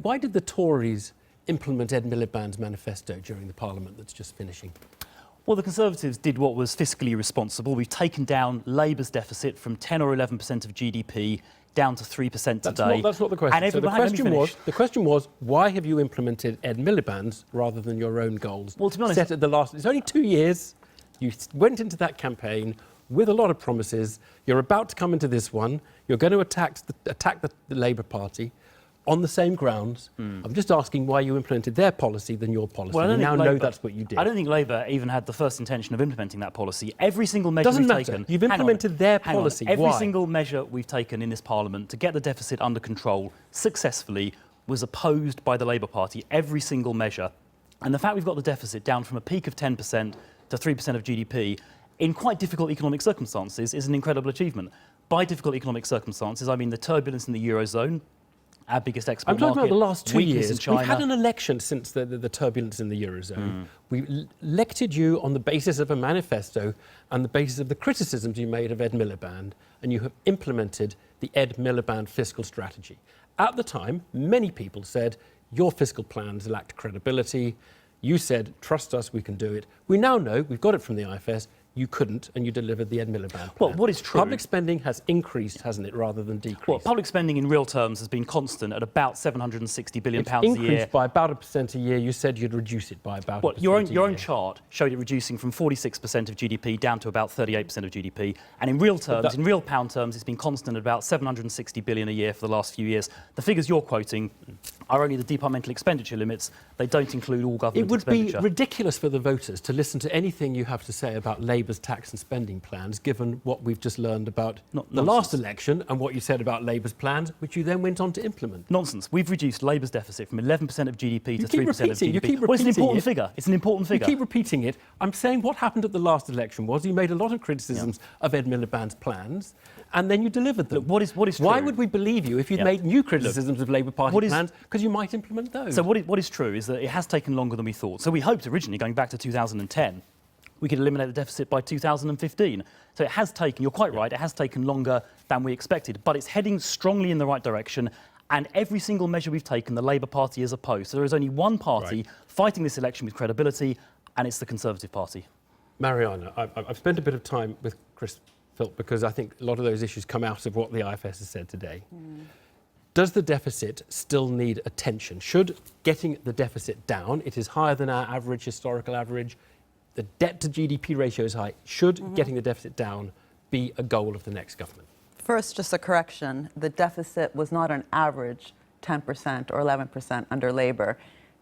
why did the Tories implement Ed Miliband's manifesto during the Parliament that's just finishing? Well, the Conservatives did what was fiscally responsible. We've taken down Labour's deficit from 10 or 11% of GDP down to 3% today. That's not the question. And so the question was, why have you implemented Ed Miliband's rather than your own goals? Well, to be honest, set at the last. It's only 2 years. You went into that campaign with a lot of promises. You're about to come into this one. You're going to attack the Labour Party on the same grounds. I'm just asking why you implemented their policy than your policy. Well, we now know that's what you did. I don't think Labour even had the first intention of implementing that policy. Every single measure Doesn't we've matter. taken... You've implemented their policy. Every Why? single measure we've taken in this Parliament to get the deficit under control successfully was opposed by the Labour Party. Every single measure. And the fact we've got the deficit down from a peak of 10% to 3% of GDP in quite difficult economic circumstances is an incredible achievement. By difficult economic circumstances, I mean the turbulence in the Eurozone, our biggest export market. I'm talking about the last 2 years. In China. We've had an election since the turbulence in the Eurozone. We elected you on the basis of a manifesto and the basis of the criticisms you made of Ed Miliband, and you have implemented the Ed Miliband fiscal strategy. At the time, many people said your fiscal plans lacked credibility. You said, trust us, we can do it. We now know, we've got it from the IFS, you couldn't, and you delivered the Ed Miliband plan. Well, what is true... Public spending has increased, hasn't it, rather than decreased? Well, public spending in real terms has been constant at about £760 billion it's a year. increased by about 1% a year. You said you'd reduce it by about 1% your own chart showed it reducing from 46% of GDP down to about 38% of GDP. And in real terms, in real pound terms, it's been constant at about £760 billion a year for the last few years. The figures you're quoting are only the departmental expenditure limits. They don't include all government expenditure. It would be ridiculous for the voters to listen to anything you have to say about Labour's tax and spending plans, given what we've just learned about the last election and what you said about Labour's plans, which you then went on to implement. Nonsense. We've reduced Labour's deficit from 11% of GDP to 3% of GDP. You keep repeating well, it's an important figure. It's an important figure. You keep repeating it. I'm saying what happened at the last election was you made a lot of criticisms of Ed Miliband's plans, and then you delivered them. Look, what is true? Why would we believe you if you'd made new criticisms of Labour Party plans? Because you might implement those. So what is true is that it has taken longer than we thought. So we hoped originally, going back to 2010, we could eliminate the deficit by 2015. So it has taken, you're quite right, it has taken longer than we expected, but it's heading strongly in the right direction. And every single measure we've taken, the Labour Party is opposed. So there is only one party fighting this election with credibility, and it's the Conservative Party. Mariana, I've spent a bit of time with Chris Philp because I think a lot of those issues come out of what the IFS has said today. Does the deficit still need attention? Should getting the deficit down, it is higher than our average, historical average, the debt to GDP ratio is high, should getting the deficit down be a goal of the next government? First, just a correction. The deficit was not an average 10% or 11% under Labour.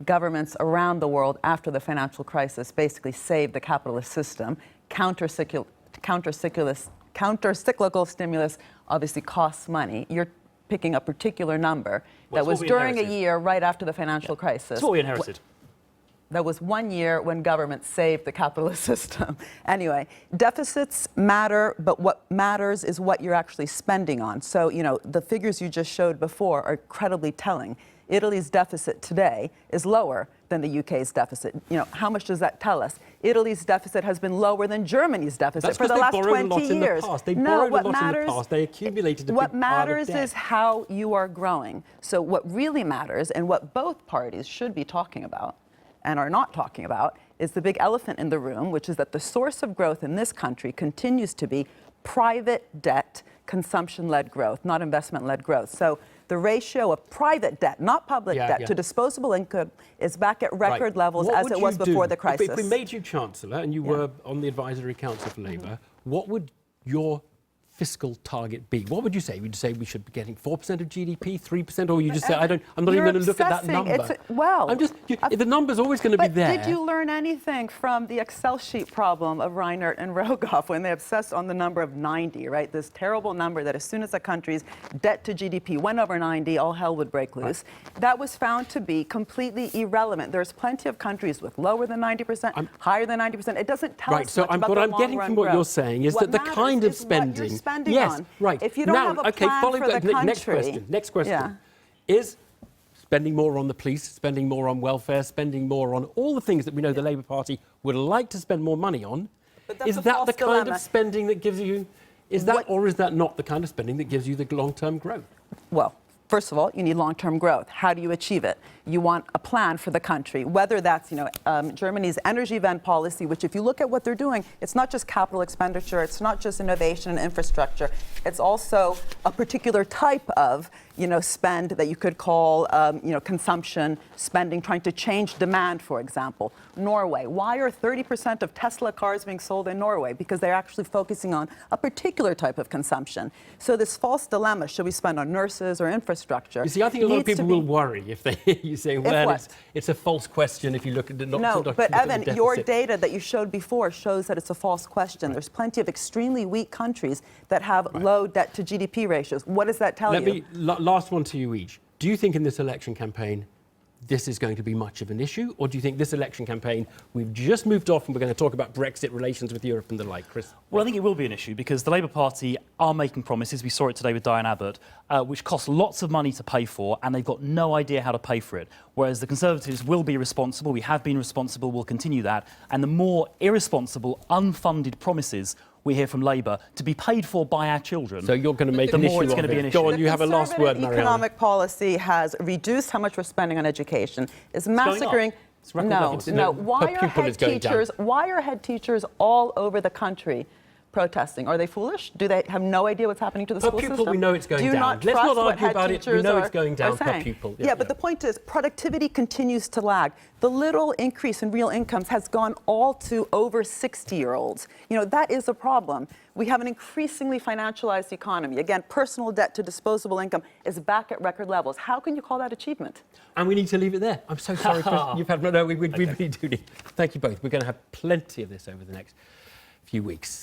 Governments around the world after the financial crisis basically saved the capitalist system. Counter-cyclical stimulus obviously costs money. You're picking a particular number that was during a year right after the financial crisis. That's what we inherited. That was 1 year when government saved the capitalist system. Anyway, deficits matter, but what matters is what you're actually spending on. So, you know, the figures you just showed before are incredibly telling. Italy's deficit today is lower than the UK's deficit. You know, how much does that tell us? Italy's deficit has been lower than Germany's deficit for the last 20 years. They borrowed a lot in the past. They accumulated a big pile of debt. What matters is how you are growing. So what really matters, and what both parties should be talking about, and are not talking about, is the big elephant in the room, which is that the source of growth in this country continues to be private debt, consumption-led growth, not investment-led growth. So the ratio of private debt, not public debt, to disposable income is back at record levels as it was before the crisis. If we made you Chancellor and you were on the Advisory Council for Labour, what would your fiscal target be? What would you say? Would you say we should be getting 4% of GDP, 3%, or you just say, I'm not even going to look at that number? The number's always going to be there. But did you learn anything from the Excel sheet problem of Reinert and Rogoff when they obsessed on the number of 90, right? This terrible number that as soon as a country's debt to GDP went over 90, all hell would break loose. That was found to be completely irrelevant. There's plenty of countries with lower than 90%, higher than 90%. It doesn't tell us much about the long-run growth. What I'm getting from what you're saying is that the kind of spending... on. If you don't have a plan for the country... Next question. Is spending more on the police, spending more on welfare, spending more on all the things that we know the Labour Party would like to spend more money on, is that the kind of spending that gives you... or is that not the kind of spending that gives you the long-term growth? Well, First of all, you need long-term growth. How do you achieve it? You want a plan for the country, whether that's Germany's Energiewende policy, which if you look at what they're doing, it's not just capital expenditure, it's not just innovation and infrastructure, it's also a particular type of spend that you could call consumption spending, trying to change demand, for example. Norway. Why are 30% of Tesla cars being sold in Norway? Because they're actually focusing on a particular type of consumption. So this false dilemma, should we spend on nurses or infrastructure? You see, I think a lot of people will worry if they hear you say, well, it's a false question if you look at the... No, but Evan, your data that you showed before shows that it's a false question. Right. There's plenty of extremely weak countries that have low debt to GDP ratios. What does that tell you? Last one to you each. Do you think in this election campaign this is going to be much of an issue? Or do you think this election campaign, we've just moved off and we're going to talk about Brexit, relations with Europe and the like? Chris? Well, I think it will be an issue because the Labour Party are making promises. We saw it today with Diane Abbott, which cost lots of money to pay for, and they've got no idea how to pay for it. Whereas the Conservatives will be responsible. We have been responsible. We'll continue that. And the more irresponsible, unfunded promises we hear from Labour to be paid for by our children. So you're going to make an issue it's going to be an issue. Go on, you have a last word, Marianne. Economic policy has reduced how much we're spending on education. Is massacring. No. Why are head teachers all over the country protesting? Are they foolish? Do they have no idea what's happening to the school system? Per pupil, we know it's going down. Let's not argue about it. We know it's going down per pupil. Yeah, but the point is, productivity continues to lag. The little increase in real incomes has gone all to over 60-year-olds. That is a problem. We have an increasingly financialized economy. Again, personal debt to disposable income is back at record levels. How can you call that achievement? And we need to leave it there. I'm so sorry, Chris. You've had we really do need. Thank you both. We're going to have plenty of this over the next few weeks.